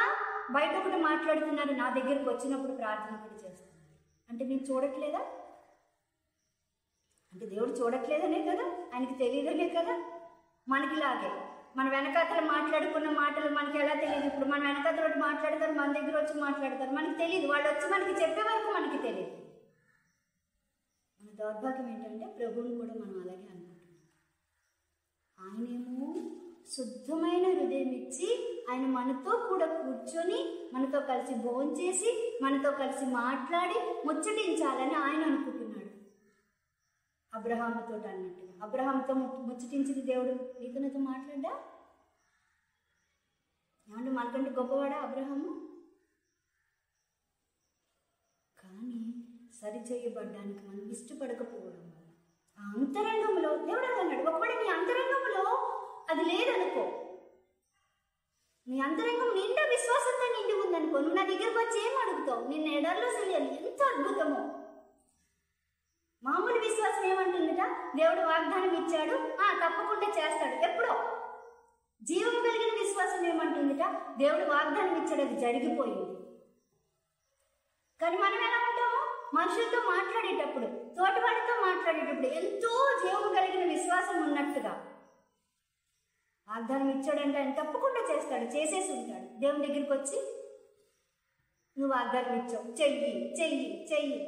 బయట ఒకటి మాట్లాడుతున్నారు, నా దగ్గరకు వచ్చినప్పుడు ప్రార్థన ఒకటి చేస్తున్నారు. అంటే నేను చూడట్లేదా? అంటే దేవుడు చూడట్లేదనే కదా, ఆయనకి తెలియదనే కదా. మనకిలాగే మన వెనకాతలు మాట్లాడుకున్న మాటలు మనకి ఎలా తెలియదు? ఇప్పుడు మన వెనకాతలు మాట్లాడతారు, మన దగ్గర వచ్చి మాట్లాడతారు, మనకి తెలియదు. వాళ్ళు వచ్చి మనకి చెప్పే వరకు మనకి తెలియదు. మన దౌర్భాగ్యం ఏంటంటే ప్రభువుని కూడా మనం అలాగే అనుకుంటున్నాం. ఆయనేమో శుద్ధమైన హృదయం ఇచ్చి, ఆయన మనతో కూడా కూర్చొని, మనతో కలిసి భోంచేసి, మనతో కలిసి మాట్లాడి ముచ్చటించాలని ఆయన అనుకుంటున్నాడు. అబ్రహాముతో అన్నట్టుగా, అబ్రహాముతో ముచ్చటించింది దేవుడు. నీతో నాతో మాట్లాడ్డా? ఏమంటే మనకంటే గొప్పవాడా అబ్రహాము? కానీ సరిచేయబడ్డానికి మనం ఇష్టపడకపోవడం వల్ల ఆ అంతరంగంలో దేవుడు అన్నాడు, ఒకవేళ నీ అంతరంగంలో అది లేదనుకో, నీ అంతరంగం నిండా విశ్వాసంతో నిండి ఉందనుకో, నువ్వు నా దగ్గరకు వచ్చి ఏం అడుగుతావు? నిన్ను ఎడర్లో తెలియాలి. ఎంత అద్భుతమో! మామూలు విశ్వాసం ఏమంటుందిట? దేవుడు వాగ్దానం ఇచ్చాడు, తప్పకుండా చేస్తాడు. ఎప్పుడో. జీవం కలిగిన విశ్వాసం ఏమంటుందిట? దేవుడు వాగ్దానం ఇచ్చాడు, అది జరిగిపోయింది. కానీ మనం ఎలా ఉంటాము? మనుషులతో మాట్లాడేటప్పుడు, తోటి వాళ్ళతో మాట్లాడేటప్పుడు ఎంతో జీవం కలిగిన విశ్వాసం ఉన్నట్టుగా, వాగ్దానం ఇచ్చాడంటే ఆయన తప్పకుండా చేస్తాడు, చేసేసి ఉంటాడు. దేవుని దగ్గరికి వచ్చి, నువ్వు వాగ్దానం ఇచ్చావు, చెయ్యి చెయ్యి చెయ్యి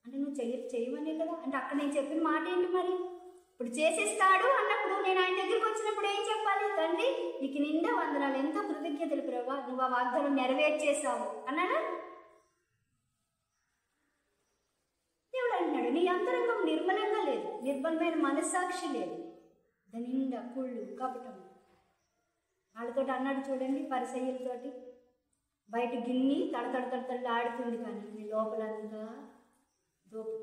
అంటే నువ్వు చెయ్యమనే కదా. అంటే అక్కడ నేను చెప్పిన మాట ఏంటి మరి? ఇప్పుడు చేసేస్తాడు అన్నప్పుడు నేను ఆయన దగ్గరికి వచ్చినప్పుడు ఏం చెప్పాలి? తండ్రి నీకు నిండా వందనాలు, ఎంతో కృతజ్ఞతలు ప్రభా, నువ్వు ఆ వాగ్దానం నెరవేర్చేసావు అన్నానా? దేవుడు అంటున్నాడు, నీ అంతరంగం నిర్మలంగా లేదు, నిర్మలమైన మనస్సాక్షి లేదు, దాని నిండా కుళ్ళు కపటం. వాళ్ళతో అన్నాడు చూడండి, పరిసయ్యులతోటి, బయట గిన్ని తడతడతడతడు ఆడుతుంది కానీ నీ లోపలంతా దోపు.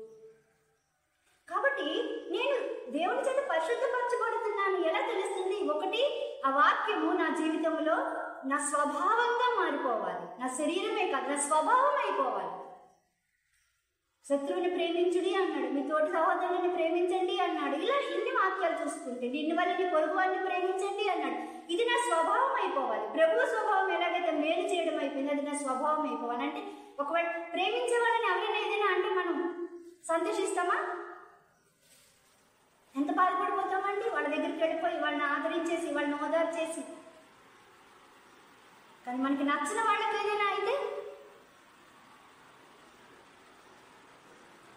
కాబట్టి నేను దేవుని చేత పరిశుద్ధపరచబడుతున్నాను. ఎలా తెలుస్తుంది? ఒకటి, ఆ వాక్యము నా జీవితంలో నా స్వభావంగా మారిపోవాలి. నా శరీరమే కాదు, నా స్వభావం అయిపోవాలి. శత్రువుని ప్రేమించుడి అన్నాడు, మీ తోటి సహోదరుని ప్రేమించండి అన్నాడు. ఇలా ఇన్ని వాక్యాలు చూసుకుంటే, నిన్ను వల్ల నీ పొరుగు వారిని ప్రేమించండి అన్నాడు. ఇది నా స్వభావం అయిపోవాలి. ప్రభు స్వభావం ఎలాగైతే మేలు చేయడం అయిపోయింది, అది నా స్వభావం అయిపోవాలి. అంటే ఒకవేళ ప్రేమించే వాళ్ళని ఎవరైనా ఏదైనా అంటే మనం సంతోషిస్తామా? ఎంత బాధపడిపోతామండి వాళ్ళ దగ్గరికి వెళ్ళిపోయి వాళ్ళని ఆదరించేసి వాళ్ళని ఓదార్చేసి. కానీ మనకి నచ్చిన వాళ్ళకి ఏదైనా అయితే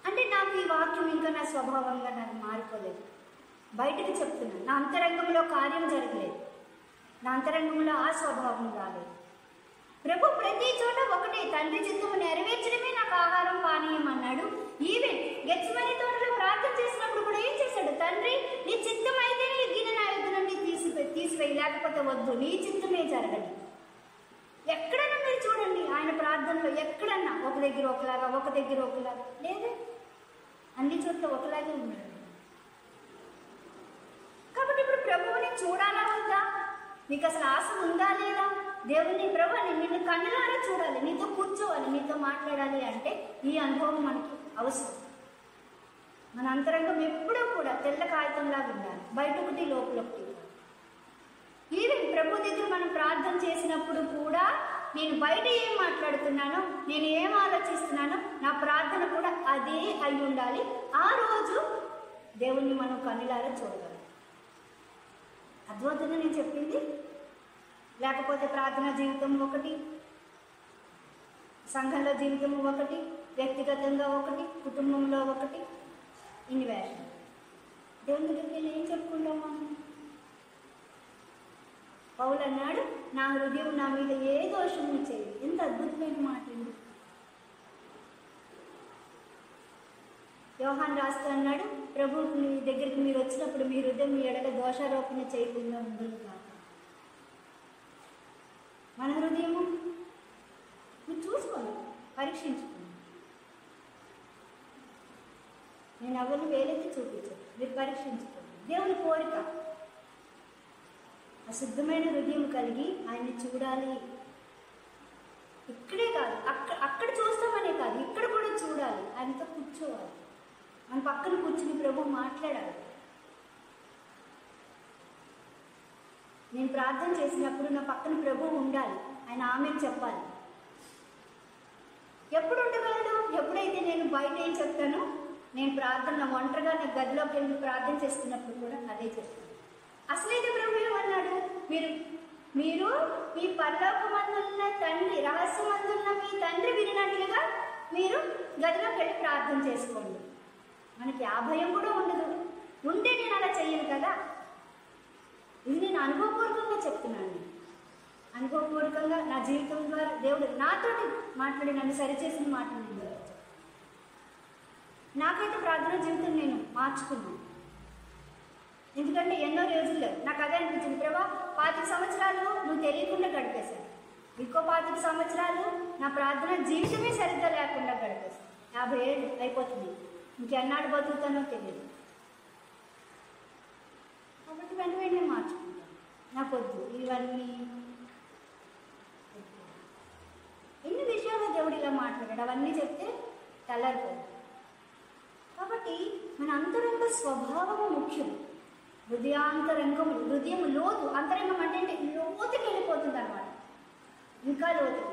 అంటే నాకు ఈ వాక్యం ఇంకా నా స్వభావంగా నాకు మారిపోలేదు. బయటకు చెప్తున్నాను, నా అంతరంగంలో కార్యం జరగలేదు, నా అంతరంగంలో ఆ స్వభావం రాలేదు. ప్రభు ప్రతి చోట ఒకటే, తండ్రి చిత్తము నెరవేర్చడమే నాకు ఆహారం పానీయం అన్నాడు. ఈవెన్ గెత్సేమనే తోటలో ప్రార్థన చేసినప్పుడు కూడా ఏం చేశాడు? తండ్రి నీ చిత్తం అయితేనే ఈ గిన్నె నా యొద్ద నుండి తీసివేయి, లేకపోతే వద్దు, నీ చిత్తమే జరగదు. ఎక్కడన్నా మీరు చూడండి ఆయన ప్రార్థనలో, ఎక్కడన్నా ఒక దగ్గర ఒకలాగా, ఒక దగ్గర ఒకలాగా లేదు, అన్ని చోట్ల ఒకలాగే ఉన్నాడు. కాబట్టి ఇప్పుడు ప్రభువుని చూడాలా వద్దా? నీకు అసలు ఆశ ఉందా లేదా? దేవుని ప్రభుని నిన్ను కన్నులారా చూడాలి, నీతో కూర్చోవాలి, నీతో మాట్లాడాలి అంటే ఈ అనుభవం మనకి అవసరం. మన అంతరంగం ఎప్పుడూ కూడా తెల్ల కాగితంలాగా ఉండాలి, బయట ఒకటి లోపల ఒకటి. ఈవెన్ ప్రభు దగ్గర మనం ప్రార్థన చేసినప్పుడు కూడా నేను బయట ఏం మాట్లాడుతున్నానో, నేను ఏం ఆలోచిస్తున్నానో, నా ప్రార్థన కూడా అదే అయి ఉండాలి. ఆ రోజు దేవుణ్ణి మనం కన్నులారా చూడగలం. అద్భుతంగా నేను చెప్పింది. లేకపోతే ప్రార్థనా జీవితం ఒకటి, సంఘంలో జీవితం ఒకటి, వ్యక్తిగతంగా ఒకటి, కుటుంబంలో ఒకటి, ఇన్ని వేషాలు. దేవుని దగ్గరికి వెళ్ళి ఏం చెప్పుకుంటాం మనం? పౌలు అన్నాడు, నా హృదయం నా మీద ఏ దోషము చేయదు. ఎంత అద్భుతమైన మాట అండి. యోహాను రాస్తూ అన్నాడు, ప్రభు మీ దగ్గరికి మీరు వచ్చినప్పుడు మీ హృదయం మీ ఎడల దోషారోపణ చేయకుండా ఉండదు కాదు. మన హృదయము మీరు చూసుకోండి, పరీక్షించుకోండి. నేను ఎవరిని వేలెత్తి చూపించాను, మీరు పరీక్షించుకోండి. దేవుని కోరిక అశుద్ధమైన హృదయం కలిగి ఆయన్ని చూడాలి. ఇక్కడే కాదు, అక్కడ చూస్తామనే కాదు, ఇక్కడ కూడా చూడాలి, ఆయనతో కూర్చోవాలి, మన పక్కన కూర్చుని ప్రభు మాట్లాడాలి. నేను ప్రార్థన చేసినప్పుడు నా పక్కన ప్రభు ఉండాలి, ఆయన ఆమెను చెప్పాలి. ఎప్పుడు ఉండగలడు? ఎప్పుడైతే నేను బయట ఏం చెప్తానో, నేను ప్రార్థన ఒంటరిగా నా గదిలోకి వెళ్ళి ప్రార్థన చేస్తున్నప్పుడు కూడా అదే చెప్తాను. అసలైతే ప్రభు ఏమన్నాడు? మీరు మీరు మీ పరలోకమందున్న తండ్రి, రహస్యమందున్న మీ తండ్రి వినినట్లుగా మీరు గదిలోకి వెళ్ళి ప్రార్థన చేసుకోండి. మనకి ఆ భయం కూడా ఉండదు. ఉంటే నేను అలా చెయ్యను కదా. ఇది నేను అనుభవపూర్వకంగా చెప్తున్నాను. అనుభవపూర్వకంగా నా జీవితం ద్వారా దేవుడు నాతోటి మాట్లాడి నన్ను సరిచేసిన మాట్లాడింది. నాకైతే ప్రార్థన జీవితం నేను మార్చుకున్నాను. ఎందుకంటే ఎన్నో రోజుల్లో నాకు అదే అనిపించింది, ప్రభా 25 సంవత్సరాలు నువ్వు తెలియకుండా గడిపేశాను, ఇంకో 25 సంవత్సరాలు నా ప్రార్థన జీవితమే సరిగ్గా లేకుండా గడిపేశాను. 50 ఏళ్ళు అయిపోతుంది, ఇంకెన్నాడు బతుకుతానో తెలియదు. కాబట్టి వెంటనే మార్చుకుంటాను. నాకు వద్దు ఇవన్నీ. ఎన్ని విషయాలు దేవుడు ఇలా మాట్లాడాడు, అవన్నీ చెప్తే తెల్లారిపోదు. కాబట్టి మన అంతరంగ స్వభావము ముఖ్యం. హృదయాంతరంగం, హృదయం లోతు, అంతరంగం అంటే లోతుకి వెళ్ళిపోతుంది అన్నమాట. ఇంకా లోతు,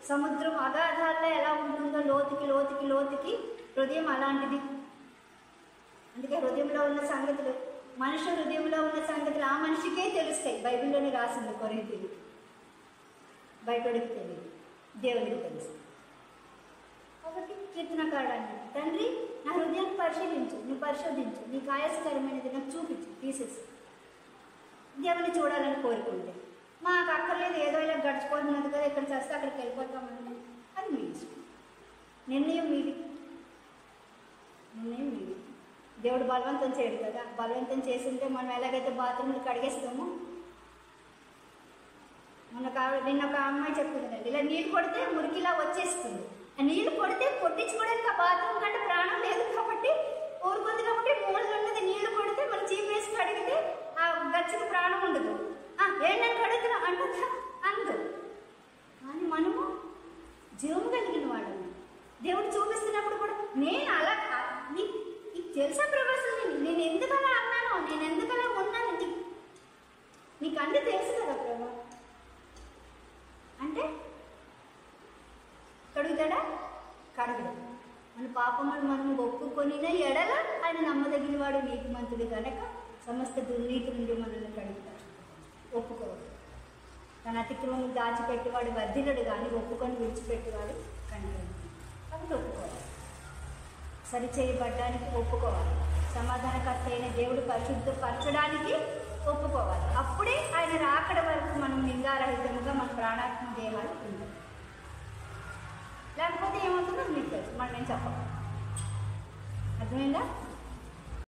సముద్రం అగాధాల్లో ఎలా ఉంటుందో లోతుకి లోతుకి లోతుకి హృదయం అలాంటిది. అందుకే హృదయంలో ఉన్న సంగతులు, మనుషు హృదయంలో ఉన్న సంగతులు ఆ మనిషికే తెలుస్తాయి. బైబిల్లోనే రాసింది కొరింథీయులకు. బయటోడికి తెలియదు, దేవుడికి తెలుసు. కాబట్టి కీర్తనకారుడు అన్నాడు, తండ్రి నా హృదయాన్ని పరిశీలించు, నువ్వు పరిశోధించు, నీకు ఆయాసకరమైనది నాకు చూపించు, తీసేసి. దేవుని చూడాలని కోరుకుంటే మాకు అక్కర్లేదు, ఏదో ఇలా గడిచిపోతున్నది కదా, ఇక్కడ చేస్తే అక్కడికి వెళ్ళిపోతామంటే అది మీ ఇష్టం. నిర్ణయం మీది, నిర్ణయం మీది. దేవుడు బలవంతం చేయడు కదా. బలవంతం చేస్తుంటే మనం ఎలాగైతే బాత్రూమ్లు కడిగేస్తామో, నిన్న ఒక అమ్మాయి చెప్తుంది కదండి, ఇలా నీళ్ళు కొడితే మురికిలా వచ్చేస్తుంది. ఆ నీళ్ళు కొడితే కొట్టించుకోవడానికి ఆ బాత్రూమ్ కంటే ప్రాణం లేదు కాబట్టి ఊరుకుంది. కాబట్టి మూలలు ఉన్నది నీళ్లు కొడితే మనం చీప్ వేసి కడిగితే ఆ గచ్చికి ప్రాణం ఉండదు. ఏంటని కడుగుతున్నా అంటుందా? అందు. కానీ మనము జీవం కలిగిన వాళ్ళని దేవుడు చూపిస్తున్నప్పుడు కూడా నేను అలా నీకు తెలుసా ప్రభాసం, నేను ఎందుకలా అన్నాను, నేను ఎందుకలా ఉన్నాను, నీకు అన్నీ తెలుసు కదా ప్రభా అంటే కడుగుతాడా? కడగడు. మన పాపములు మనం ఒప్పుకొనిన ఎడల ఆయన నమ్మదగిన వాడు నీతిమంతుడు కనుక సమస్త దుర్నీతి నుండి మనల్ని కడుగుతాడు. ఒప్పుకోవాలి. తన అతిక్రమం దాచిపెట్టేవాడు వర్ధిల్లడు, కానీ ఒప్పుకొని విడిచిపెట్టేవాడు కనిపించడు. కాబట్టి ఒప్పుకోవాలి. సరిచేయబడ్డానికి ఒప్పుకోవాలి. సమాధానకర్త అయిన దేవుడు పరిశుద్ధపరచడానికి ఒప్పుకోవాలి. అప్పుడే ఆయన రాకడ వరకు మనం నిందారహితంగా మన ప్రాణాత్మ దేహాలు ఉంటాయి. లేకపోతే ఏమవుతుందో మీకు తెలుసు, మనం నేను చెప్పాలి. అర్థమైందా?